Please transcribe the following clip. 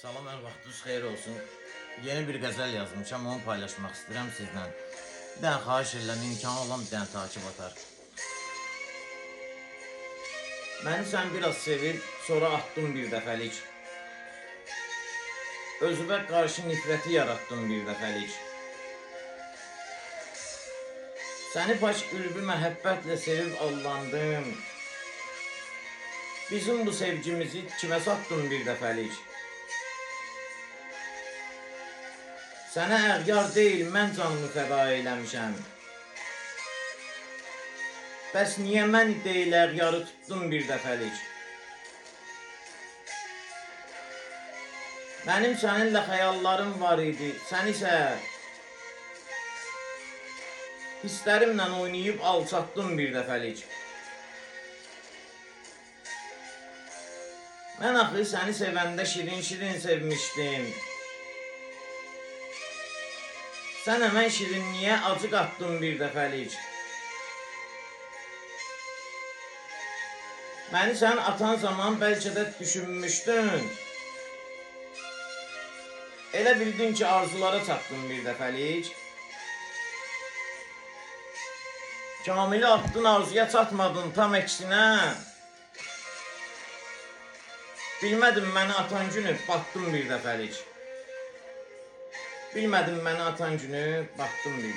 Salam, hər vaxtınız xeyir olsun. Yeni bir qəzəl yazmışam, onu paylaşmaq istəyirəm sizlə. Bir dənə xahiş edirəm, imkanı olan bir dənə takip atar. Məni sən biraz sevib, sonra atdın bir dəfəlik. Özümə qarşı nifrəti yarattın bir dəfəlik. Səni baş qülbü məhəbbətlə sevib allandım. Bizim bu sevgimizi kimə satdın bir dəfəlik. Sənə əğyar deyil, mən canımı fəda eləmişəm. Bəs niyə məni deyil əğyarı tutdun bir dəfəlik? Mənim səninlə xəyallarım var idi, sən isə hisslərimlə oynayıb alçatdın bir dəfəlik. Mən axı səni sevəndə şirin-şirin sevmişdim. Sən həmən şirinliyə acı qatdın bir dəfəlik. Məni sən atan zaman bəlkə də düşünmüşdün. Elə bildin ki, arzulara çatdın bir dəfəlik. Kamili atdın, arzuya çatmadın, tam əksinə. Bilmədim məni atan günü, batdın bir dəfəlik. Bilmədim məni atan günü, batdın bir dəfəlik.